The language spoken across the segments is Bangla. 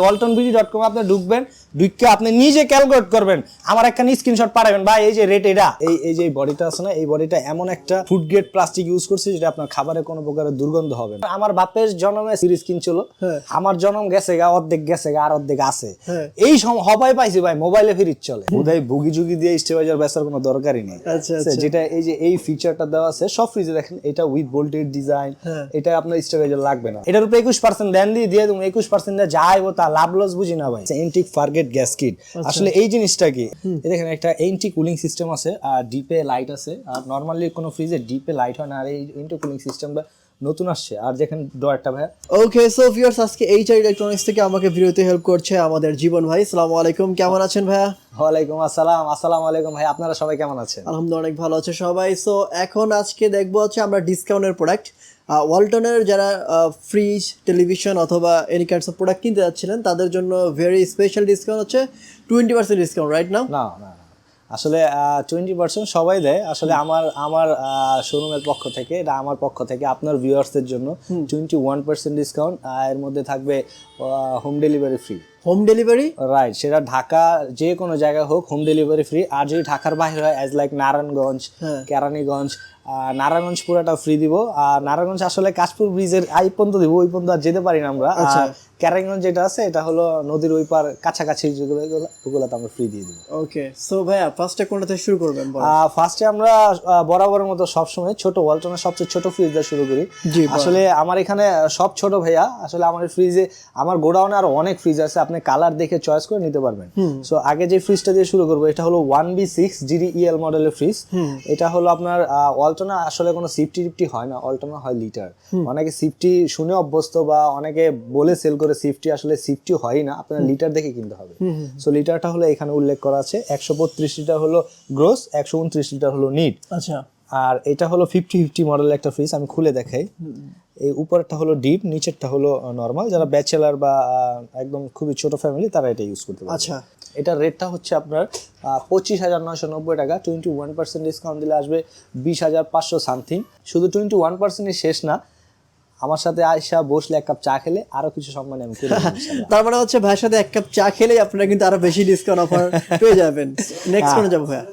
waltonbd.com আপনি ঢুকবেন, ঢুকে আপনি নিজে ক্যালকুলেট করবেন, আমার একটা স্ক্রিনশট পাঠাবেন ভাই এই যে রেট এটা, এই যে বডিটা আছে না, এই বডিটা এমন একটা ফুড গ্রেড প্লাস্টিক ইউজ করছে যেটা আপনার খাবারে কোনো প্রকারের দুর্গন্ধ হবে না। আমার বাপের জন্মে সিরিজ কিনছিল, আমার জন্ম গেছে গা, অর্ধেক গেছে গা, আর অর্ধেক আছে, এই হবাই পাইছি ভাই, মোবাইলে ফ্রিজ চলে, উদয় বুগি জুগি দিয়ে স্টেবিলাইজার বেচার কোনো দরকারই নেই। যেটা এই যে এই ফিচারটা দেওয়া আছে সব ফ্রিজে দেখেন, এটা উইথ বোল্টেড ডিজাইন, এটা আপনার স্টেবিলাইজার লাগবে না। এটার উপরে 21% দেন দিয়ে তুমি 21% যা আইবো তা লাভ লস বুঝি না ভাই। এন্টিক ফারগেট গ্যাস কিট, আসলে এই জিনিসটা কি, দেখেন একটা এন্টি কুলিং সিস্টেম আছে, আর ডিপে লাইট আছে, আর নরমালি কোনো ফ্রিজে ডিপে লাইট হয় না, আর এই এন্টি কুলিং সিস্টেমটা নতুন আসছে। আর দেখেন ডয়ারটা ভাই। ওকে, সো ভিউয়ার্স, আজকে এইচআর ইলেকট্রনিক্স থেকে আমাকে ভিডিওতে হেল্প করছে আমাদের জীবন ভাই। আসসালামু আলাইকুম, কেমন আছেন ভাইয়া? ওয়ালাইকুম আসসালাম। আসসালামু আলাইকুম ভাই, আপনারা সবাই কেমন আছেন? আলহামদুলিল্লাহ অনেক ভালো আছে সবাই। সো এখন আজকে দেখবো হচ্ছে আমরা ডিসকাউন্টের প্রোডাক্ট, ওয়ালটনের যারা ফ্রিজ, টেলিভিশন অথবা এনি কাইন্ডস অফ প্রোডাক্ট কিনতে যাচ্ছিলেন তাদের জন্য ভেরি স্পেশাল ডিসকাউন্ট হচ্ছে 20% ডিসকাউন্ট রাইট নাও। না না আসলে 20% সবাই দেয়, আসলে আমার শোরুমের পক্ষ থেকে, এটা আমার পক্ষ থেকে আপনার ভিউয়ার্সদের জন্য 21% ডিসকাউন্ট। এর মধ্যে থাকবে home delivery free. Home delivery, right, সেটা ঢাকা যে কোনো জায়গায় হোক হোম ডেলিভারি ফ্রি। আর যদি ঢাকার বাইরে হয় অ্যাজ লাইক নারায়ণগঞ্জ, কেরানীগঞ্জ, নারায়ণগঞ্জ পুরোটা ফ্রি দিব। আর নারায়ণগঞ্জ আসলে কাশপুর ব্রিজের আই পর্যন্ত দিব, ওই পর্যন্ত আর যেতে পারি না আমরা। কেরানীগঞ্জ যেটা আছে এটা হলো নদীর ওই পার কাছাকাছি, যেগুলো ওগুলো তো আমরা ফ্রি দিয়ে দিব। ওকে, সো ভাইয়া ফার্স্টে কোনটা থেকে শুরু করবেন? ফার্স্টে আমরা বরাবরের মতো সবসময় ছোট ওয়ালটনের সবচেয়ে ছোট ফ্রিজ দিয়ে শুরু করি। আসলে আমার এখানে সব ছোট ভাইয়া, আসলে আমার ফ্রিজে, আমার গোডাউনে আরো অনেক ফ্রিজ আছে, আপনি কালার দেখে চয়েস করে নিতে পারবেন। সো আগে যে ফ্রিজটা দিয়ে শুরু করবো, এটা হলো 1B6 GDEL মডেলের ফ্রিজ। এটা হলো আপনার ওয়ালটনে আসলে কোনো সিফটি হয় না, ওয়ালটনে হয় লিটার। অনেকে সিফটি শুনে অভ্যস্ত বা অনেকে বলে সেল করে সিফটি, আসলে সিফটি হয় না, আপনার লিটার দেখে কিনতে হবে। সো লিটারটা হলো এখানে উল্লেখ করা আছে, 132 লিটার হলো গ্রোস, 129 লিটার হলো নিট। আচ্ছা, আর এটা হলো 50-50 মডেলের একটা ফ্রিজ, আমি খুলে দেখাই। এই উপরেরটা হলো ডিপ, নিচেরটা হলো নরমাল। যারা ব্যাচেলার বা একদম খুবই ছোট ফ্যামিলি তারা এটা ইউজ করতে পারে। আচ্ছা, এটার রেটটা হচ্ছে আপনার 25,990 টাকা। 21% ডিসকাউন্ট দিলে আসবে 20,500 সামথিং। শুধু 21% শেষ না, আমার সাথে আয়সা বসলে এক কাপ চা খেলে আরো কিছু সম্মান আমি করে দেব। তার মানে হচ্ছে ভাইয়ের সাথে এক কাপ চা খেলেই আপনারা কিন্তু আরো বেশি ডিসকাউন্ট অফার পেয়ে যাবেন। নেক্সট কোন যাব ভাইয়া?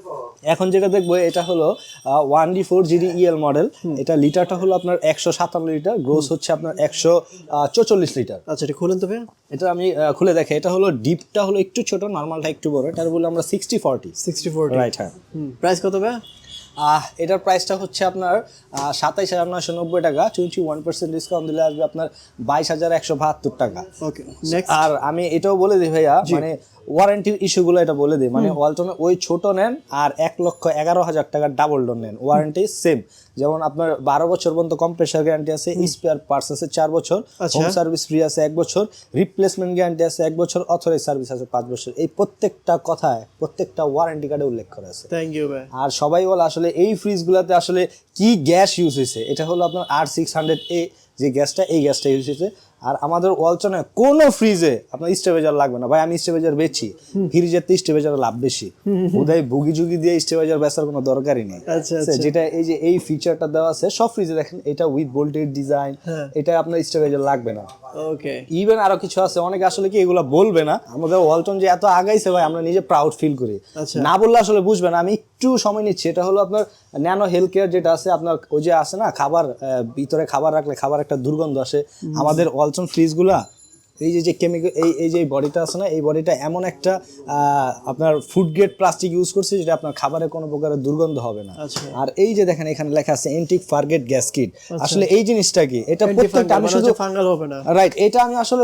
এখন যেটা দেখবো এটা হলো 1D4 GDEL মডেল। এটা লিটারটা হলো আপনার 157 লিটার, গ্রোস হচ্ছে আপনার 144 লিটার। আচ্ছা, এটা খুলেন তো ভাইয়া। এটা আমি খুলে দেখে, এটা হলো ডিপটা হলো একটু ছোট, নরমালটা একটু বড়। এটা বলে আমরা 60/40 রাইট। হ্যাঁ, প্রাইস কত ভাইয়া? এটার প্রাইসটা হচ্ছে আপনার 27,990 টাকা। 21% ডিসকাউন্ট দিলে আসবে আপনার 22,172 টাকা। ওকে, নেক্সট। আর আমি এটাও বলে দিই ভাইয়া, মানে ওয়ারেন্টির ইস্যুগুলো এটা বলে দিই, মানে ওয়ালটনে ওই ছোট নেন আর 1,11,000 টাকার ডাবল ডোর নেন, ওয়ারেন্টি সেম। যেমন আপনার 12 বছর পর্যন্ত কম্প্রেসার গ্যারান্টি আছে, স্পেয়ার পার্টস আছে 4 বছর, হোম সার্ভিস ফ্রি আছে 1 বছর, রিপ্লেসমেন্ট গ্যারান্টি আছে 1 বছর, অথরাইজ সার্ভিস আছে 5 বছর। এই প্রত্যেকটা কথায় প্রত্যেকটা ওয়ারেন্টি কার্ডে উল্লেখ করা আছে। থ্যাংক ইউ ভাই। আর সবাই বলে আসলে এই ফ্রিজগুলোতে আসলে কি গ্যাস ইউজ হয়েছে, এটা হলো আপনার R600A যে গ্যাসটা, এই গ্যাসটা ইউজ হয়েছে। আর আমাদের ওয়ালটনে কোনো ফ্রিজে আপনার স্টেবিলাইজার লাগবে না ভাই, আমি স্টেবিলাইজার বেচি, ফ্রিজের তো স্টেবিলাইজার লাভ বেশি, উদয় বুগি জুগি দিয়ে স্টেবিলাইজার বেচার কোনো দরকারই নেই। যেটা এই যে এই ফিচারটা দেওয়া আছে সব ফ্রিজে দেখেন, এটা উইথ বোল্টেড ডিজাইন, এটা আপনার স্টেবিলাইজার লাগবে না। ওকে, ইভেন আরো কিছু আছে, অনেকে আসলে কি এগুলা বলবে না, আমাদের ওয়ালটন যে এত আগাইছে ভাই, আমরা নিজে প্রাউড ফিল করি। না বললে আসলে বুঝবে না, আমি একটু সময় নিচ্ছি। এটা হলো আপনার ন্যানো হেলথ কেয়ার, যেটা আছে আপনার ওই যে আছে না খাবার, ভিতরে খাবার রাখলে খাবার একটা দুর্গন্ধ আসে, আমাদের ওয়ালটন ফ্রিজগুলা এই যে কেমিক্যাল, এই যে বডিটা আছে না, এই বডিটা এমন একটা আপনার ফুড গ্রেড প্লাস্টিক ইউজ করছে যেটা আপনার খাবারে কোনো প্রকারের দুর্গন্ধ হবে না। আর এই যে দেখেন এখানে লেখা আছে এন্টিক ফারগেট গ্যাস কিট, আসলে এই জিনিসটা কি, এটা প্রত্যেকটা আমি শুধু ফাঙ্গাল হবে না, রাইট, এটা আমি আসলে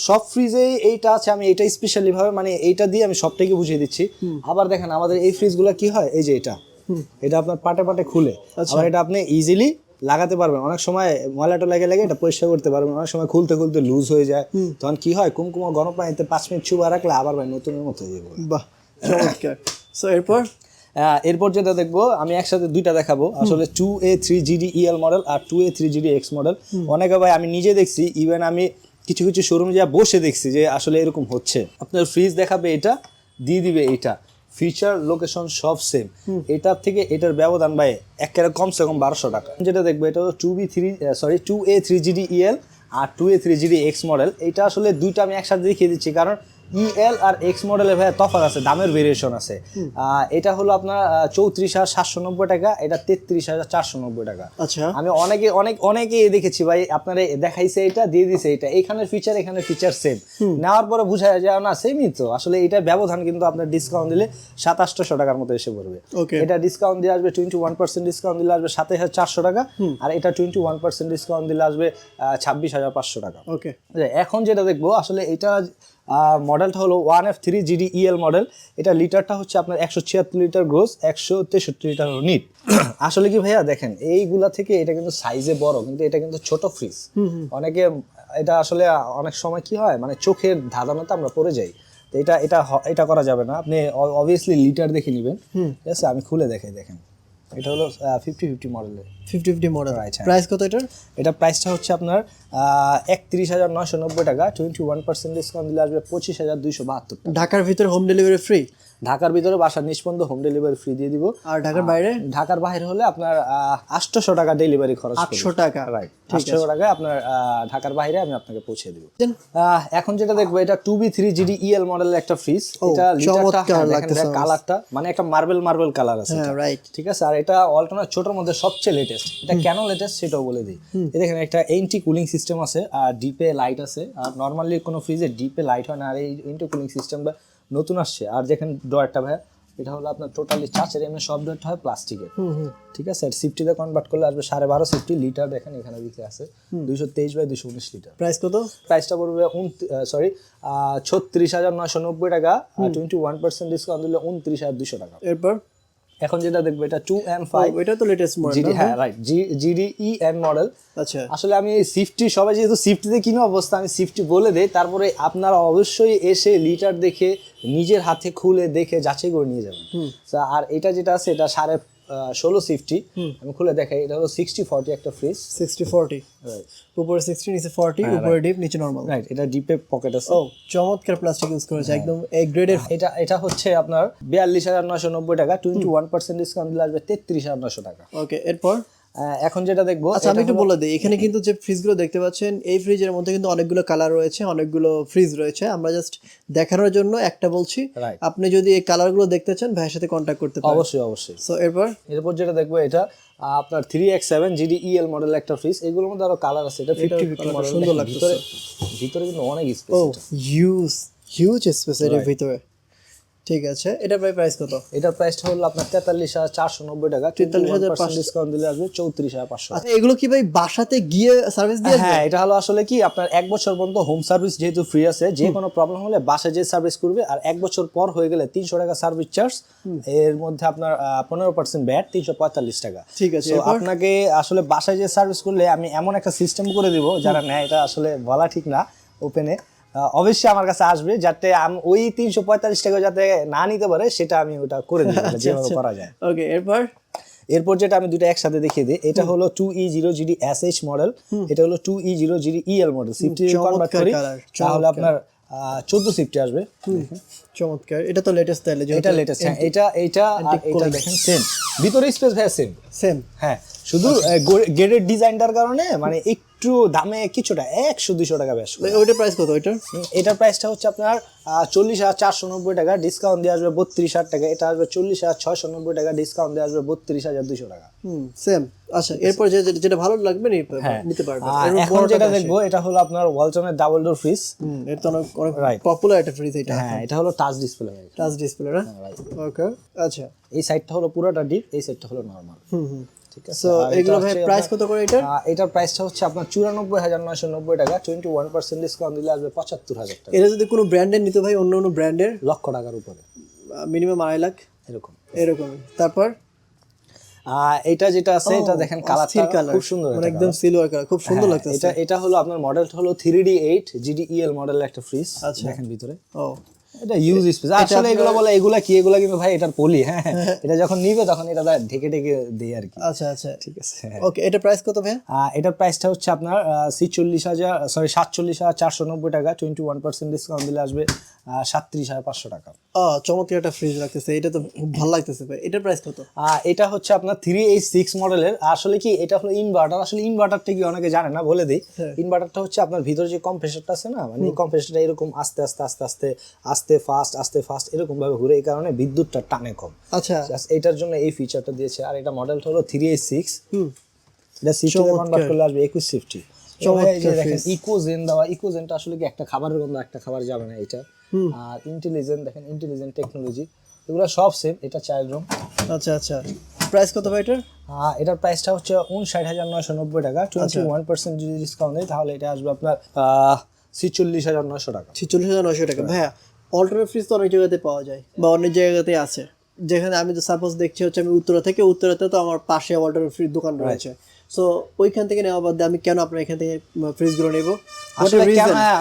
সব ফ্রিজেই এইটা আছে, আমি এটা স্পেশালি ভাবে মানে এইটা দিয়ে আমি সবটাকে বুঝিয়ে দিচ্ছি। আবার দেখেন আমাদের এই ফ্রিজগুলো কি হয়, এই যে এটা আপনার পাটে পাটে খুলে, আবার এটা আপনি ইজিলি লাগাতে পারবেন। অনেক সময় ময়লাটা লেগে এটা পরিষ্কার করতে পারবেন, অনেক সময় খুলতে লুজ হয়ে যায়, তখন কি হয় কুমকুমা গরম পানিতে 5 মিনিট চুবা রাখলে আবার ভাই নতুনের মতো হয়ে যাবে। বাহ, চমৎকার। সো এরপর যেটা দেখবো, আমি একসাথে দুইটা দেখাবো, আসলে 2A3 GDEL মডেল আর 2A3 GDX মডেল। অনেকে ভাই আমি নিজে দেখছি, ইভেন আমি কিছু রুমে যা বসে দেখছি যে আসলে এরকম হচ্ছে। আপনার ফ্রিজ দেখাবে এটা, দিয়ে দিবে এটা, ফিচার লোকেশন সব সেম, এটার থেকে এটার ব্যবধান ভাই একেবারে কমসে কম 1200 টাকা। যেটা দেখবো এটা হলো 2A3 GDEL আর 2A3GD এক্স মডেল। এটা আসলে দুইটা আমি একসাথে দেখিয়ে দিচ্ছি কারণ ইএল আর এক্স মডেলের ভাই তফাৎ আছে, দামের ভেরিয়েশন আছে। এটা হলো আপনার 34,790 টাকা, এটা 33,490 টাকা। আচ্ছা, আমি অনেকে দেখেছি ভাই আপনারা দেখাইছে এটা দিয়ে দিছে এটা, এখানে ফিচার সেম, নেওয়ার পরে বুঝা যায় না সেমই তো। আসলে এটা ব্যবধান কিন্তু আপনার ডিসকাউন্ট দিলে 700-800 টাকার মতো এসে পড়বে। এটা ডিসকাউন্ট দিয়ে আসবে 21% ডিসকাউন্ট দিলে আসবে 27,400 টাকা, আর এটা 21% ডিসকাউন্ট দিলে আসবে 26,500 টাকা। ওকে, এখন যেটা দেখবো আসলে এটা মডেলটা হলো 1F3GD EL মডেল। এটা লিটারটা হচ্ছে আপনার 176 লিটার গ্রোস, 163 লিটার নিট। আসলে কি ভাইয়া দেখেন এইগুলা থেকে এটা কিন্তু সাইজে বড়, কিন্তু এটা কিন্তু ছোট ফ্রিজ। অনেকে এটা আসলে অনেক সময় কি হয় মানে চোখের ধাঁধানোতে আমরা পড়ে যাই, তো এটা করা যাবে না। আপনি অবভিয়াসলি লিটার দেখে নেবেন, ঠিক আছে? আমি খুলে দেখাই, দেখেন এটা হলো 50-50 মডেলের। 50-50 মডেল। প্রাইস কত এটার? এটা প্রাইসটা হচ্ছে আপনার 31,990 টাকা, 21% ডিসকাউন্ট দিলে আসবে 25,272 টাকা। ঢাকার ভিতরে হোম ডেলিভারি ফ্রি? ঢাকার ভিতরে বাসার নিষ্পন্দ হোম ডেলিভারি ফ্রি দিয়ে দিব। আর ঢাকার বাইরে? ঢাকার বাইরে হলে আপনার 800 টাকা ডেলিভারি খরচ। 800 টাকা, রাইট, 800 টাকা আপনার ঢাকার বাইরে আমি আপনাকে পৌঁছে দিব। এখন যেটা দেখবো এটা 2B3GD EL মডেলের একটা ফ্রিজ। এটা লিটারটা কালারটা মানে একটা মার্বেল কালার আছে, রাইট, ঠিক আছে? আর এটা অল্টারনেট ছোটর মধ্যে সবচেয়ে লেটেস্ট। এটা কেন লেটেস্ট সেটাও বলে দিই। দেখেন একটা এন্টি কুলিং সিস্টেম আছে, আর ডিপে লাইট আছে। আর নরমালি কোনো ফ্রিজে ডিপে লাইট হয় না, আর এই এন্টি কুলিং সিস্টেমটা নতুন আসছে। আর দেখেন ডয়ারটা ভাই, এটা হলো আপনার টোটালি 4 mm সব ডয়ারটা হয় প্লাস্টিকের, ঠিক আছে? আর সিফটিতে কনভার্ট করলে আসবে 12.5 সিফটি। লিটার দেখেন এখানে দিকে আছে 223/219 লিটার। প্রাইস কত? প্রাইসটা পড়বে 36,990 টাকা, 21% ডিসকাউন্ট দিলে 29,200 টাকা। এরপর এখন যেটা দেখবো এটা 2M5, এটা তো লেটেস্ট মডেল। হ্যাঁ রাইট, GDEN মডেল। আচ্ছা, আসলে আমি এই সিফটি সবাই যেহেতু সিফটিতে কিনো অবস্থা, আমি সিফটি বলে দেই, তারপরে আপনারা অবশ্যই এসে লিটার দেখে নিজের হাতে খুলে দেখে যাচাই করে নিয়ে যাবেন। আর এটা যেটা আছে এটা 16.5 সিফটি। আমি খুলে দেখাই, এটা হলো 60-40 একটা ফ্রিজ। 60-40, রাইট, উপরে 60 নিচে 40, উপরে ডিপ নিচে নরমাল। রাইট, এটা ডিপে পকেট আছে। ও চমৎকার প্লাস্টিক ইউজ করেছে, একদম এ গ্রেডের। এটা হচ্ছে আপনার 42,990 টাকা, 21% ডিসকাউন্ট দিলে আসবে 33,900 টাকা। ওকে, এরপর এখন যেটা দেখবো, আচ্ছা আমি একটু বলে দিই, এখানে কিন্তু যে ফ্রিজগুলো দেখতে পাচ্ছেন, এই ফ্রিজের মধ্যে কিন্তু অনেকগুলো কালার রয়েছে, অনেকগুলো ফ্রিজ রয়েছে। আমরা জাস্ট দেখানোর জন্য একটা বলছি, আপনি যদি এই কালারগুলো দেখতে চান ভাইয়ের সাথে কন্ট্যাক্ট করতে পারেন। অবশ্যই। সো এরপর যেটা দেখবো এটা আপনার 3X7GD EL মডেল একটা ফ্রিজ। এগুলোর মধ্যে আরো কালার আছে। এটা 50-50 মডেল, সুন্দর লাগছে। ভিতরে কিন্তু অনেক স্পেস, হিউজ স্পেস এর ভিতরে, ঠিক আছে? এটার প্রাইস কত? এটার প্রাইসটা হলো আপনার 43,490 টাকা, 43,500 ডিসকাউন্ট দিলে আসবে 34,500। আচ্ছা, এগুলো কি ভাই বাসাতে গিয়ে সার্ভিস দিয়ে? হ্যাঁ, এটা হলো আসলে কি আপনার 1 বছর পর্যন্ত হোম সার্ভিস যেহেতু ফ্রি আছে, যে কোনো প্রবলেম হলে বাসায় যে সার্ভিস করবে। আর 1 বছর পর হয়ে গেলে 300 টাকা সার্ভিস চার্জ, এর মধ্যে আপনার 15% ব্যাট, 345 টাকা। ঠিক আছে, আপনাকে আসলে বাসায় যে সার্ভিস করলে আমি এমন একটা সিস্টেম করে দিব, যারা নেয়, এটা আসলে বলা ঠিক না ওপেনে, অবশ্যই আমার কাছে আসবে, যাতে ওই 345 টাকা যাতে না নিতে পারে সেটা আমি ওটা করে দিব, যেভাবে করা যায়। ওকে, এরপর যেটা আমি দুটো একসাথে দেখিয়ে দিই, এটা হলো 2E0GD SH মডেল, এটা হলো 2E0GD EL মডেল। সিফটি কনভার্ট করি তাহলে আপনার 14 সিফটি আসবে। চমৎকার, এটা তো লেটেস্ট তাহলে। এটা লেটেস্ট, হ্যাঁ। এটা দেখেন সেম, ভিতরে স্পেস ভাই সেম, হ্যাঁ। শুধু গেটের ডিজাইনটার কারণে মানে একটু দামে কিছুটা 100-200 টাকা বেশি। ওইটার প্রাইস কত? এটার প্রাইসটা হচ্ছে আপনার 40,490 টাকা, ডিসকাউন্ট দিয়ে আসবে 32,000 টাকা। এটা আসবে 40,690 টাকা, ডিসকাউন্ট দিয়ে আসবে 32,200 টাকা। সেম। আচ্ছা, এরপর যেটা ভালো লাগবে নিতে পারবেন। এখন যেটা দেখবো এটা হলো আপনার ওয়ালটনের ডাবল ডোর ফ্রিজ। এটা তো অনেক পপুলার একটা ফ্রিজ এটা। হ্যাঁ, এটা হলো টাচ ডিসপ্লে। না? ওকে, আচ্ছা। এই সাইডটা হলো পুরোটা ডিপ, এই সাইডটা হলো নরমাল। ঠিক আছে। সো এগুলো ভাই প্রাইস কত করে এটা? এটার প্রাইসটা হচ্ছে আপনার 94,990 টাকা, 21% ডিসকাউন্ট দিলে আসবে 75,000 টাকা। এটা যদি কোনো ব্র্যান্ডের নিতে ভাই, অন্য ব্র্যান্ডের, লক্ষ টাকার উপরে, মিনিমাম 2.5 লাখ এরকম। তারপর এটা যেটা আছে, এটা দেখেন কালারটা খুব সুন্দর, একদম সিলভার কালার, খুব সুন্দর লাগছে। এটা হলো আপনার মডেলটা হলো 3D8GD EL মডেলের একটা ফ্রিজ। দেখেন ভিতরে এটা ইউজ স্পেস। আসলে এগুলা কিন্তু ভাই এটার পলি। হ্যাঁ, এটা যখন নিবে তখন এটা ঢেকে দেয় আর কি। আচ্ছা, ঠিক আছে। ওকে, এটা প্রাইস কত ভাই? এটার প্রাইসটা হচ্ছে আপনার 47,490 টাকা, 21% ডিসকাউন্ট দিলে আসবে 37,500 টাকা। চমৎকার একটা ফ্রিজ লাগতেছে, এটা তো খুব ভালো লাগতেছে ভাই। এটার প্রাইস কত? এটা হচ্ছে আপনার 3H6 মডেলের। আসলে কি এটা হলো ইনভার্টার। আসলে ইনভার্টারটা কি অনেকে জানে না, বলে দিই। ইনভার্টারটা হচ্ছে আপনার ভিতরে যে কম্প্রেসরটা আছে না, মানে এই কম্প্রেসরটা এরকম আস্তে আস্তে আস্তে আস্তে আস্তে ফাস্ট এরকম ভাবে ঘুরে, এই কারণে বিদ্যুৎটা টানে কম। আচ্ছা, এটার জন্য এই ফিচারটা দিয়েছে। আর এটা মডেলটা হলো 3H6, এটা সিফটিতে কনভার্ট করলে আসবে 2150। দেখেন ইকোজেন দেওয়া, ইকোজেনটা আসলে কি একটা খাবারের গন্ধ একটা খাবার যাবে না এটা। আর ইন্টেলিজেন্ট, দেখেন ইন্টেলিজেন্ট টেকনোলজি, এগুলো সব সেম। এটা চাইল্ড রুম। আচ্ছা আচ্ছা, প্রাইস কত ভাই এটার? এটার প্রাইসটা হচ্ছে 59,990 টাকা। 21% যদি ডিসকাউন্ট দেয় তাহলে এটা আসবে আপনার 46,900 টাকা। 46,900 টাকা। ভাইয়া অল্টারনেট ফ্রিজ তো অনেক জায়গাতে পাওয়া যায় বা অনেক জায়গাতে আছে, যেখানে আমি তো সাপোজ দেখছি হচ্ছে আমি উত্তরাতে তো আমার পাশে অল্টারনেট ফ্রিজ দোকান রয়েছে, সো ওইখান থেকে নেওয়া বাদ দিয়ে আমি কেন আপনার এখান থেকে ফ্রিজগুলো নেবো? আসলে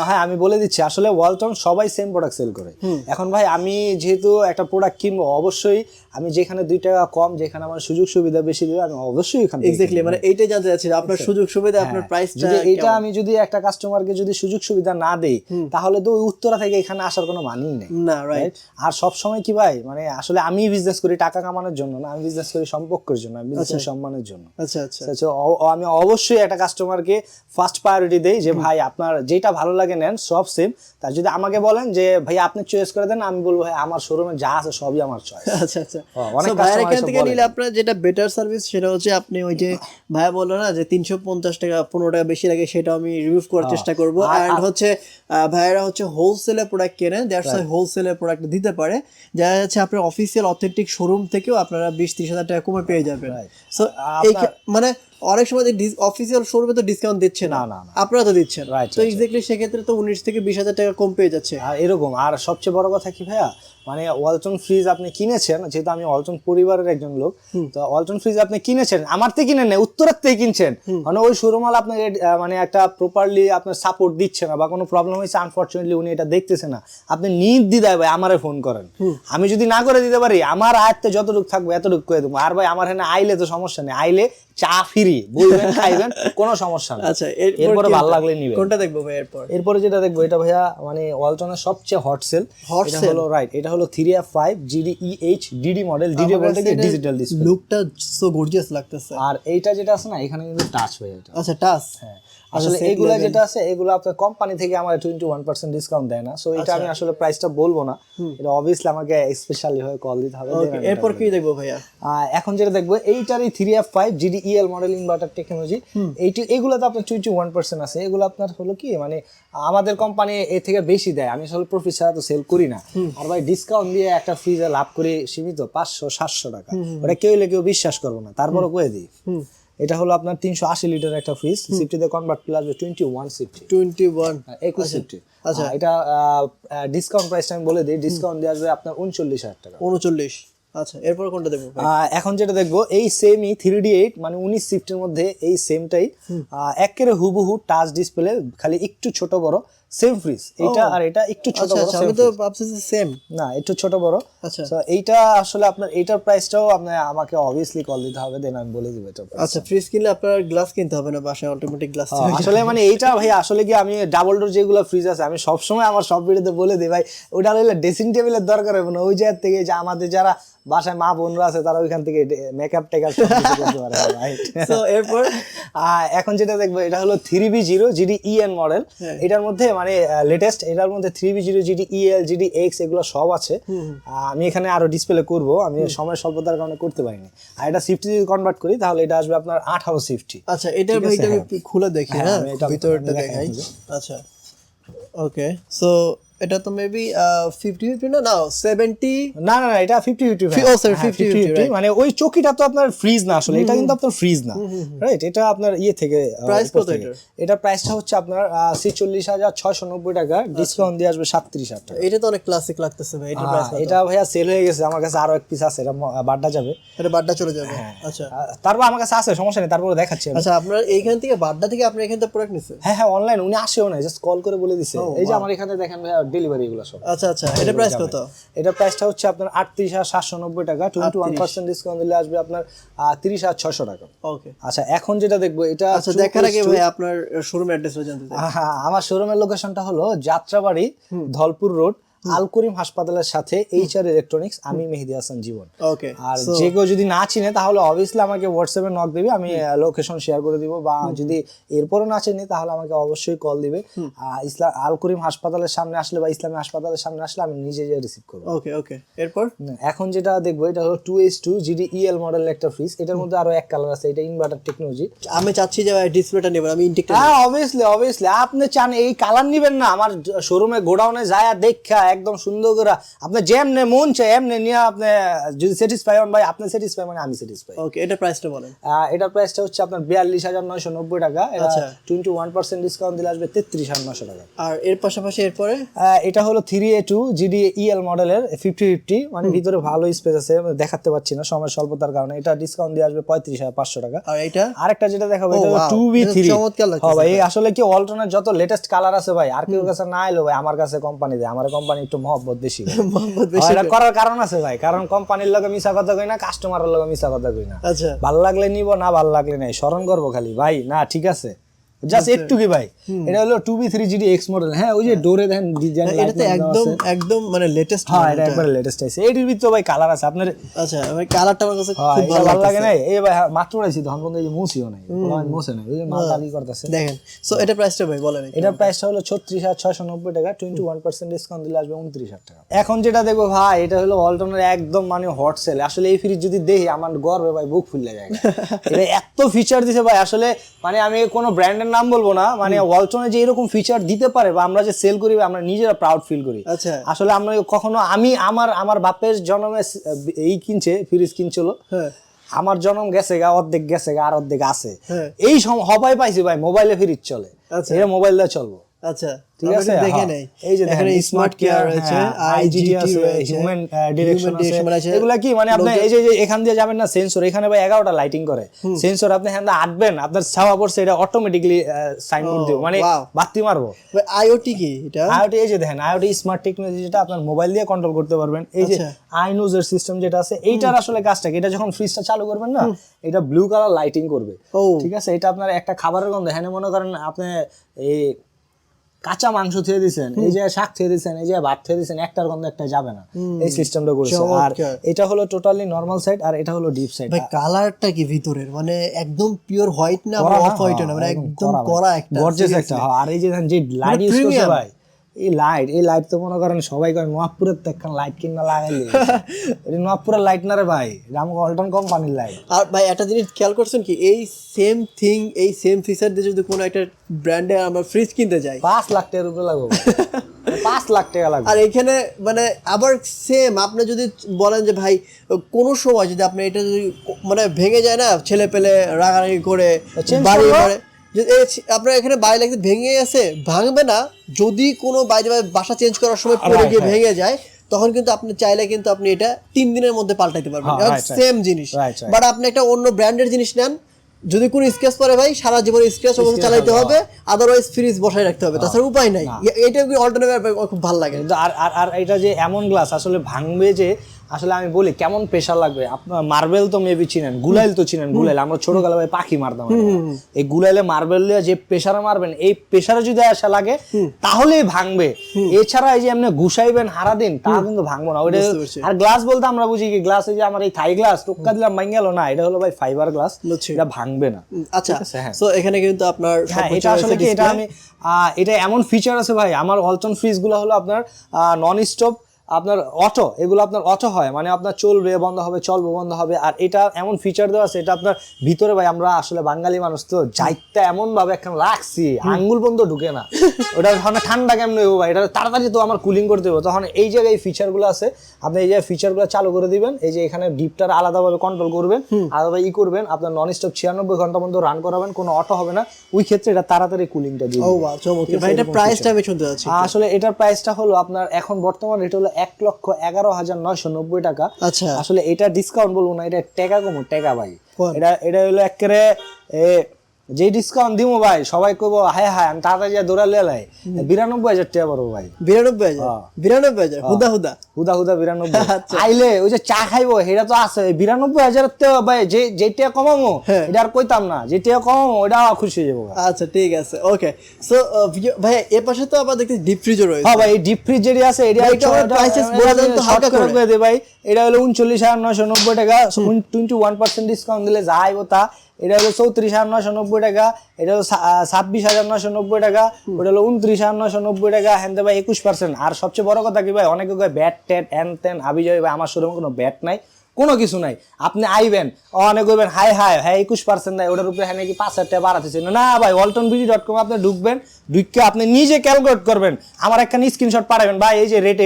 হ্যাঁ আমি বলে দিচ্ছি, আসলে ওয়ালটন সবাই সেম প্রোডাক্ট সেল করে। এখন ভাই আমি যেহেতু একটা প্রোডাক্ট কিনবো, অবশ্যই আমি যেখানে 2 টাকা কম, যেখানে আমার সুযোগ সুবিধা বেশি দেবে, আমি অবশ্যই ওখানে। এক্স্যাক্টলি, মানে এইটাই জানতে চাচ্ছি আপনার সুযোগ সুবিধা, আপনার প্রাইসটা। যদি এটা আমি যদি একটা কাস্টমারকে যদি সুযোগ সুবিধা না দেই, তাহলে তো ওই উত্তরা থেকে এখানে আসার কোনো মানেই নেই না, রাইট? আর সব সময় কি ভাই, মানে আসলে আমি বিজনেস করি টাকা কামানোর জন্য না, আমি বিজনেস করি সম্পর্কের জন্য, বিজনেস সম্মানের জন্য। আচ্ছা আচ্ছা, আমি অবশ্যই একটা কাস্টমারকে ফার্স্ট প্রায়োরিটি দেই যে ভাই আপনার যেটা ভালো লাগে নেন, সব সেম। তার যদি আমাকে বলেন যে ভাই আপনি চয়েস করে দেন, আমি বলবো ভাই আমার শোরুমে যা আছে সবই আমার চয়েস। আচ্ছা আচ্ছা, অনেক কাস্টমার এখান থেকে নিলে আপনার যেটা বেটার সার্ভিস সেটা হচ্ছে আপনি ওই যে ভাইয়া বললো না যে 350 টাকা 15 টাকা বেশি লাগে, সেটা আমি রিমুভ করার চেষ্টা করবো। এন্ড হচ্ছে ভাইয়ারা হচ্ছে হোলসেলে প্রোডাক্ট কেনেন, দ্যাটস ওয়াই হোলসেলে প্রোডাক্ট দিতে পারে, যারা হচ্ছে আপনার অফিসিয়াল অথেন্টিক শোরুম থেকেও আপনারা 20-30 হাজার টাকা কমে পেয়ে যাবেন। সো মানে অনেক সময় অফিসিয়াল শোরুমে তো ডিসকাউন্ট দিচ্ছে না, আপনারা তো দিচ্ছেন, তো এক্স্যাক্টলি সেক্ষেত্রে তো 19 থেকে 20 হাজার টাকা কম পেয়ে যাচ্ছে। আর এরকম, আর সবচেয়ে বড় কথা কি ভাইয়া, মানে ওয়ালটন ফ্রিজ আপনি কিনেছেন, যেহেতু আমি ওয়ালটন পরিবারের একজন লোক, তো ওয়ালটন ফ্রিজ আপনি কিনেছেন, আমার থেকে কিনেন না, উত্তরার থেকে কিনছেন, মানে ওই শোরুমাল আপনাকে মানে একটা প্রপারলি আপনার সাপোর্ট দিচ্ছে না, বা কোনো প্রবলেম হয়েছে আনফরচুনেটলি উনি এটা দেখতেছে না, আপনি নির্দ্বিধায় ভাই আমারে ফোন করেন। আমি যদি না করে দিতে পারি, আমার আয়ত্তে যতটুকু থাকবে এতটুকু করে দেবো। আর ভাই আমার এখানে আইলে তো সমস্যা নেই, আইলে চা ফ্রি, বলবেন খাইবেন, কোনো সমস্যা নেই। আচ্ছা, এরপরে ভালো লাগলে নিবেন। কোনটা দেখবো ভাই? এরপরে যেটা দেখবো, এটা ভাইয়া মানে ওয়ালটনের সবচেয়ে হট সেল, এটা হলো রাইট, এটা হলো 3F5 GDEH DD model. DD বলতে কি ডিজিটাল ডিসপ্লে। লুকটা সো গর্জিয়াস লাগতেছে। আর এইটা যেটা আছে না, এখানে কিন্তু টাচ হয়ে এটা। আচ্ছা, টাচ। হ্যাঁ, আসলে এগুলা যেটা আছে এগুলো আপনার কোম্পানি থেকে আমার 21% ডিসকাউন্ট দেয় না, সো এটা আমি আসলে প্রাইসটা বলবো না, এটা অবভিয়াসলি আমাকে স্পেশালি হয়ে কল দিতে হবে। এরপর কি দেখবো ভাইয়া? এখন যেটা দেখবো, এইটারই 3F5 GDEL model inverter technology, এগুলোতে আপনার 21% আছে। এগুলো আপনার হলো কি, মানে আমাদের কোম্পানি এর থেকে বেশি দেয়, আমি আসলে প্রফিট ছাড়া তো সেল করি না। আর ভাই ডিসকাউন্ট দিয়ে একটা ফ্রিজে লাভ করি সীমিত 500-700 টাকা, ওটা কেউ বিশ্বাস করবো না, তারপরও কয়ে দিই। এটা হলো আপনার 380 লিটার একটা ফ্রিজ, সিফটিতে কনভার্ট প্লাস 21 আচ্ছা, এটা ডিসকাউন্ট প্রাইসটা আমি বলে দিই, ডিসকাউন্ট দিয়ে আসবে আপনার 39,000 টাকা। 39। আচ্ছা, এরপর কোনটা দেখবো? এখন যেটা দেখবো, এই সেমই 3D8 মানে 19 সিফটের মধ্যে এই সেমটাই, একেবারে হুবহু টাচ ডিসপ্লে, খালি একটু ছোট বড়, সেম ফ্রিজ। এটা আর এটা একটু ছোট বড়, আমি তো ভাবছি সেম না, একটু ছোট বড়। আচ্ছা, তো এইটা আসলে আপনার এইটার প্রাইসটাও আপনি আমাকে অবভিয়াসলি কল দিতে হবে, দেন আমি বলে দিব এটা। আচ্ছা, ফ্রিজ কিনলে আপনার গ্লাস কিনতে হবে না, বাসায় অটোমেটিক গ্লাস। আসলে মানে এইটা ভাই আসলে কি, আমি ডাবল ডোর যেগুলো ফ্রিজ আছে আমি সবসময় আমার সব ভিডিওতে বলে দিই ভাই, ওটা হলে ড্রেসিং টেবিলের দরকার হবে না, ওই জায়গা থেকে যে আমাদের যারা বাসায় মা বোনরা আছে তারা ওইখান থেকে মেকআপ টেকআপ করতে পারে। সো এরপর এখন যেটা দেখবো, এটা হলো 3B0 GDEN মডেল। এটার মধ্যে মানে লেটেস্ট, এটার মধ্যে 3B0 GDEL GDX এগুলো সব আছে। আমি এখানে আরো ডিসপ্লে করব, আমি সময় স্বল্পতার কারণে করতে পারিনি। আর এটা সিফটি যদি কনভার্ট করি তাহলে এটা আসবে আপনার 18 সিফটি। আচ্ছা, এটা ভাইটা আমি খুলে দেখি, হ্যাঁ ভিতরটা দেখাই। আচ্ছা, ওকে, সো এটা তো মেবি 50-50 না 70 না এটা 50-50 ও সরি 50-50, মানে ওই চকিটা তো আপনার ফ্রিজ না, আসলে এটা কিন্তু আপনার ফ্রিজ না, রাইট? এটা আপনার ইয়ে থেকে প্রাইস কত এটা? এটা প্রাইসটা হচ্ছে আপনার 46,690 টাকা, ডিসকাউন্ট দিয়ে আসবে 37,000 টাকা। এটা তো অনেক ক্লাসিক লাগতেছে ভাই, এটা প্রাইস কত? এটা ভাইয়া সেল হয়ে গেছে, আমার কাছে আরো এক পিস আছে, এটা বাড্ডা যাবে, এটা বাড্ডা চলে যাবে। আচ্ছা, তারপর আমার কাছে আছে, সমস্যা নেই, তারপর দেখাচ্ছি। আচ্ছা, আপনার এইখান থেকে বাড্ডা থেকে আপনি এখান থেকে প্রোডাক্ট নিছেন? হ্যাঁ অনলাইন, উনি আসেও না, জাস্ট কল করে বলে দিছে, এই যে আমার এখানে দেখেন ভাইয়া ডেলিভারি এগুলো সব। আচ্ছা আচ্ছা, এটা প্রাইস কত? এটা প্রাইসটা হচ্ছে আপনার 38,790 টাকা, 21% ডিসকাউন্ট দিলে আসবে আপনার 30,600 টাকা। ওকে, আচ্ছা, এখন যেটা দেখবো, এটা আচ্ছা দেখার আগে ভাই আপনার শোরুম অ্যাড্রেসটা জানতে চাই। আমার শোরুমের লোকেশনটা হলো যাত্রাবাড়ি, ধলপুর রোড, আল করিম হাসপাতালের সাথে এইচআর ইলেকট্রনিক্স, আমি মেহেদী হাসান জীবন। ওকে, আর যে কেউ যদি না চিনে তাহলে অবভিয়াসলি আমাকে হোয়াটসঅ্যাপে নক দিবে, আমি লোকেশন শেয়ার করে দিব, বা যদি এরপরও না চিনি তাহলে আমাকে অবশ্যই কল দিবে। ইসলাম আল করিম হাসপাতালের সামনে আসলে বা ইসলামী হাসপাতালের সামনে আসলে আমি নিজে গিয়ে রিসিভ করবো। ওকে ওকে, এরপর এখন যেটা দেখবো এটা হলো 2H2 GD EL মডেলের একটা ফ্রিজ। এটার মধ্যে আরো এক কালার আছে, এটা ইনভার্টার টেকনোলজি। আমি চাচ্ছি যে ডিসপ্লেটা নেব, আমি ইনটেকটা। হ্যাঁ অবভিয়াসলি আপনি চান এই কালার নিবেন না, আমার শোরুমে গোডাউনে যায় দেখা একদম সুন্দর করে আপনি যেমনে মন চায় এমনি নিয়ে আপনি যদি স্যাটিসফাই হন ভাই, আপনি স্যাটিসফাই মানে আমি স্যাটিসফাই। ওকে, এটা প্রাইসটা বলেন। এটার প্রাইসটা হচ্ছে আপনার 42,990 টাকা। এটা 21% ডিসকাউন্ট দিলে আসবে 33,900 টাকা। আর এর পাশাপাশি এরপরে এটা হলো 3A2 GD EL মডেলের 5050, মানে ভিতরে ভালো স্পেস আছে, দেখাতে পাচ্ছি না সময় স্বল্পতার কারণে। এটা ডিসকাউন্ট দিয়ে আসবে 35,500 টাকা। আর এটা আরেকটা যেটা দেখাবো এটা হলো 2B3। চমৎকার লাগছে ভাই আসলে কি অল্টারনেট যত লেটেস্ট কালার আছে ভাই, আর কেউ কাছে না এলো ভাই, আমার কাছে কোম্পানি দেয়, আমার কোম্পানি একটু মহব্বত বেশি। এটা করার কারণ আছে ভাই, কারণ কোম্পানির লগে মিছা কথা কই না, কাস্টমারের লগে মিছা কথা কই না। আচ্ছা, ভালো লাগলে নিব, না ভালো লাগলে নাই, স্মরণ করবো খালি ভাই, না ঠিক আছে জাস্ট একটু কি ভাই। এটা হলো 2B3 GD X মডেল। হ্যাঁ ওই যে ডোরে দেখেন ডিজাইন, এটা তো একদম একদম মানে লেটেস্ট। হ্যাঁ এটা একবারে লেটেস্ট আছে। এটির ভিতরে ভাই কালার আছে আপনার। আচ্ছা, ভাই কালারটা আমার কাছে খুব ভালো লাগে না। এই ভাই মাত্র আইছি তখন পর্যন্ত এই যে মুছিও নাই, মুছে নাই, ওই যে মাল তালি করতেছে দেখেন। সো এটা প্রাইসটা ভাই বলেন। এটার প্রাইসটা হলো 36,690 টাকা, 21% ডিসকাউন্ট দিলে আসবে 29,000 টাকা। এখন যেটা দেখবো ভাই এটা হলো ওয়ালটনের একদম মানে হট সেল। আসলে এই ফ্রিজ যদি দেখি আমার গর্বে ভাই বুক ফুলে যায়। এটা এত ফিচার দিছে ভাই, আসলে মানে আমি কোনো ব্র্যান্ডের নাম বলবো না, মানে ওয়ালটনে যে এরকম ফিচার দিতে পারে বা আমরা যে সেল করি আমরা নিজেরা প্রাউড ফিল করি। আচ্ছা, আসলে আমরা কখনো আমি আমার বাপের জন্মে এই কিনছে ফ্রিজ কিনছিল, আমার জন্ম গেছে গা, অর্ধেক গেছে গা, আর অর্ধেক আছে। এই সবাই পাইছি ভাই মোবাইলে ফ্রিজ চলে, এটা মোবাইল দিয়ে চলবো। আচ্ছা ঠিক আছে, দেখে নেই। এই যে দেখেন স্মার্ট কেয়ার আছে, আইজিটি আছে, হিউম্যান ডিরেকশন আছে। এগুলা কি মানে আপনি এই যে এখান দিয়ে যাবেন না সেন্সর, এখানে ভাই 11টা লাইটিং করে সেন্সর, আপনি হ্যাঁ আটবেন আপনার ছাওয়া পড়ছে, এটা অটোমেটিক্যালি সাইন করে দিবে, মানে বাতি মারবো। আইওটি কি এটা? আইওটি এই যে দেখেন আইওটি স্মার্ট টেকনোলজি, যেটা আপনার মোবাইল দিয়ে কন্ট্রোল করতে পারবেন। এই যে আইনোজের সিস্টেম যেটা আছে, এইটার আসলে কাজটা কি, এটা যখন ফ্রিজটা চালু করবেন না এটা ব্লু কালার লাইটিং করবে। ঠিক আছে, এটা আপনার একটা খাবারের গন্ধ, হ্যাঁ মনে করেন আপনি এই কাঁচা মাংস থুয়ে দিচ্ছেন, এই যে শাক থুয়ে দিচ্ছেন, এই যে ভাত থুয়ে দিচ্ছেন, একটার গন্ধ একটা যাবে না, এই সিস্টেমটা করেছে। আর এটা হলো টোটালি নরমাল সাইড, আর এটা হলো ডিপ সাইড। ভাই কালারটা কি ভিতরের মানে একদম পিওর হোয়াইট না, অফ হোয়াইট না, মানে একদম কড়া একটা গর্জিয়াস একটা। আর এই যে যে লাইট ইউজ করছে ভাই, এই লাইট তো মনে করেন সবাই কয় নওয়াবপুরের তো একখান লাইট কিনা লাগাইলে, এটা নওয়াবপুরের লাইট না রে ভাই, এটা আমাকে ওয়ালটন কোম্পানির লাইট। আর ভাই একটা জিনিস খেয়াল করছেন কি, এই সেম থিং এই সেম ফিচার দিয়ে যদি কোনো একটা ব্র্যান্ডে আমরা ফ্রিজ কিনতে যাই 5 লাখ টাকার উপরে লাগবে, 5 লাখ টাকা লাগবে। আর এখানে মানে আবার সেম আপনি যদি বলেন যে ভাই কোনো সময় যদি আপনি এটা যদি মানে ভেঙে যায় না, ছেলে পেলে রাগারাগি করে বাড়ি করে, আপনার এখানে বাড়ি লাগতে ভেঙে আছে, ভাঙবে না। যদি কোনো বাইরে বাসা চেঞ্জ করার সময় পড়ে গিয়ে ভেঙে যায়, তখন কিন্তু আপনি চাইলে কিন্তু আপনি এটা 3 দিনের মধ্যে পাল্টাইতে পারবেন, সেম জিনিস। বাট আপনি একটা অন্য ব্র্যান্ডের জিনিস নেন, যদি কোনো স্ক্র্যাচ পড়ে ভাই সারা জীবন স্ক্র্যাচ অবস্থা চালাইতে হবে, আদারওয়াইজ ফ্রিজ বসায় রাখতে হবে, তাছাড়া উপায় নাই। এটা অল্টারনেটিভ খুব ভালো লাগে। আর এটা যে এমন গ্লাস আসলে ভাঙবে যে, আসলে আমি বলি কেমন প্রেশার লাগবে। আপনার মার্বেল তো মেবি চিনেন, গুলাইল তো চিনেন, গুলাইল আমরা ছোটবেলা ভাই পাখি মারতাম, এই গুলাইলে মার্বেল দিয়ে যে প্রেশারে মারবেন, এই প্রেশারে যদি আসা লাগে তাহলেই ভাঙবে। এছাড়া এই যে এমনি ঘুষাইবেন হারা দিন তা কিন্তু ভাঙবো না। ওইটা আর গ্লাস বলতে আমরা বুঝি কি, গ্লাস এই যে আমার এই থাই গ্লাস টোক্কা দিলাম ভাঙ গেল না, এটা হলো ভাই ফাইবার গ্লাস, এটা ভাঙবে না। আচ্ছা, সো এখানে কিন্তু আপনার এটা আসলে কি, এটা আমি এটা এমন ফিচার আছে ভাই, আমার ওয়ালটন ফ্রিজ গুলো হলো আপনার নন স্টপ, আপনার অটো, এগুলো আপনার অটো হয়, মানে আপনার চলবে বন্ধ হবে, চলবে বন্ধ হবে। আর এটা এমন ফিচার দেওয়া আছে, এটা আপনার ভিতরে ভাই আমরা আসলে বাঙালি মানুষ তো যাইতে এমন ভাবে এখন রাখছি আঙ্গুল বন্ধ ঢুকে না, ওটা ঠান্ডা কেমন হইব ভাই, এটা তাড়াতাড়ি তো আমার কুলিং করতে হবে। তখন এই জায়গায় এই ফিচারগুলো আছে, আপনি এই যে ফিচারগুলো চালু করে দিবেন, এই যে এখানে ডিপটার আলাদাভাবে কন্ট্রোল করবেন, আলাদাভাবে করবেন, আপনার নন স্টপ 96 ঘন্টা পর্যন্ত রান করাবেন, কোনো অটো হবে না, ওই ক্ষেত্রে এটা তাড়াতাড়ি কুলিংটা দিবে। ও বাহ, চমৎকার ভাই। এটা প্রাইসটা আমি শুনতে যাচ্ছি। আসলে এটার প্রাইসটা হলো আপনার এখন বর্তমান রেট হলো 1,11,990 টাকা। আচ্ছা, আসলে এটা ডিসকাউন্ট বলবো না, এটা টাকা কম টাকা ভাই। এটা হলো একেবারে যে ডিসকাউন্ট দিমু ভাই সবাই কইব হায় হায় আমি তাড়াতাড়ি যা দৌড়া লিয়ে লাই 92,000 টাকা পড়বো ভাই। 92,000 হুদা 92,000 আইলে ওই যে চা খাইবো সেটা তো আছে 92,000 ভাই যেটা কমামো এটা আর কইতাম না, যেটা কমামো ওটা খুশি হয়ে যাবো। আচ্ছা ঠিক আছে ওকে। সো ভাই এর পাশে তো আবার দেখতে ডিপ ফ্রিজও রয়েছে। হ্যাঁ ভাই ডিপ ফ্রিজ যেটা আছে এটা প্রাইসেস বলে দেন তো হালকা করে দে ভাই। এটা হলো 39,990 টাকা, 21% ডিসকাউন্ট দিলে যা আইবো তা। এটা হলো 34,990 টাকা, এটা হলো 26,990 টাকা, ওটা হলো 29,990 টাকা, হ্যাঁ ভাই 21%। আর সবচেয়ে বড় কথা কি ভাই, অনেকে কয় ব্যাট ট্যাট হ্যান ত্যান হাবি যাবে ভাই, আমার শোরুমে কোনো ব্যাট নাই, কোনো কিছু নাই। আপনি আইবেন অনেক কইবেন হাই হাই হ্যাঁ 21% দেয়, ওটার উপরে হ্যাঁ নাকি 5,000 টাকা বাড়াতেছে না ভাই। waltonbd.com আপনি ঢুকবেন, ঢুকে আপনি নিজে ক্যালকুলেট করবেন, আমার একখানে স্ক্রিনশট পাঠাবেন ভাই এই যে রেট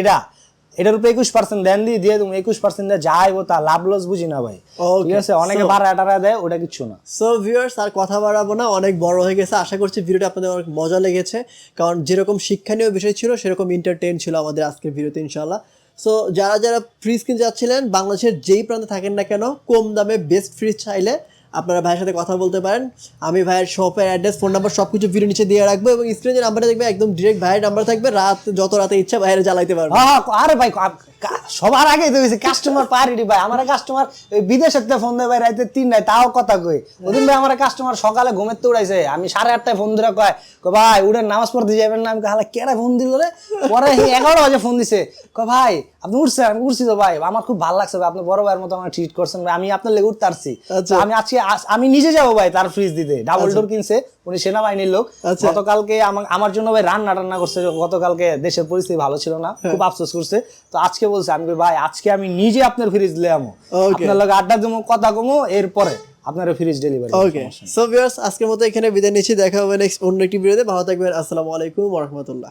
এটার উপরে 21% দেন দিয়ে তুমি 21% দিয়ে যা আইবো তা, লাভ লস বুঝি না ভাই, ঠিক আছে? অনেকে 12-18 দেয়, ওটা কিচ্ছু না। সো ভিউয়ার্স আর কথা বাড়াবো না, অনেক বড় হয়ে গেছে। আশা করছি ভিডিওটা আপনাদের অনেক মজা লেগেছে, কারণ যেরকম শিক্ষণীয় বিষয় ছিল সেরকম এন্টারটেইন ছিল আমাদের আজকের ভিডিওতে ইনশাআল্লাহ। সো যারা ফ্রিজ কিনতে যাচ্ছিলেন, বাংলাদেশের যেই প্রান্তে থাকেন না কেন, কম দামে বেস্ট ফ্রিজ চাইলে আপনারা ভাইয়ের সাথে কথা বলতে পারেন। আমি ভাইয়ের শপের অ্যাড্রেস, ফোন নাম্বার সব কিছু ভিডিও নিচে দিয়ে রাখবো, এবং স্ক্রিনে যে নাম্বারটা দেখবে একদম ডিরেক্ট ভাইয়ের নাম্বার থাকবে, যত রাতে ইচ্ছা ভাইয়ের জ্বালাইতে পারবে। আরে ভাই সবার আগে তো কাস্টমার প্রায়োরিটি ভাই। আমার কাস্টমার বিদেশের ফোন দেয় ভাই রাতে 3টায়, তাও কথা কই। ওদিন ভাই আমার কাস্টমার সকালে ঘুমের তো উড়াইছে, আমি 8:30টায় ফোন ধরে কয় ভাই উঠেন নামাজ পড়তে যাবেন না। আমি হালা কেডা ফোন দিল রে, পরে 11 বাজে ফোন দিছে, ভাই আপনি উঠছেন? আমি উঠছি তো ভাই, আমার খুব ভালো লাগছে ভাই, আপনি বড় ভাইয়ের মতো আমার ট্রিট করছেন ভাই, আমি আপনার লেগে উঠতে পারছি। আমি আজকে আমি নিজে যাবো ভাই তার ফ্রিজ দিতে, ডাবল ডোর কিনছে, উনি সেনাবাহিনীর লোক। গতকালকে আমার জন্য ভাই রান্না করছে, গতকালকে দেশের পরিস্থিতি ভালো ছিল না, খুব আফসোস করছে। তো আজকে বলছে আমি ভাই আজকে আমি নিজে আপনার ফ্রিজ লে আমো, আপনার লগে আড্ডা দেবো, কথা কমো, এরপরে আপনার fridge delivery. Okay so viewers আজকের মতো এখানে বিদায় নিচ্ছি, দেখা হবে নেক্সট অন্য একটি ভিডিওতে। ভালো থাকবেন, আসসালামু আলাইকুম ওয়া রাহমাতুল্লাহ।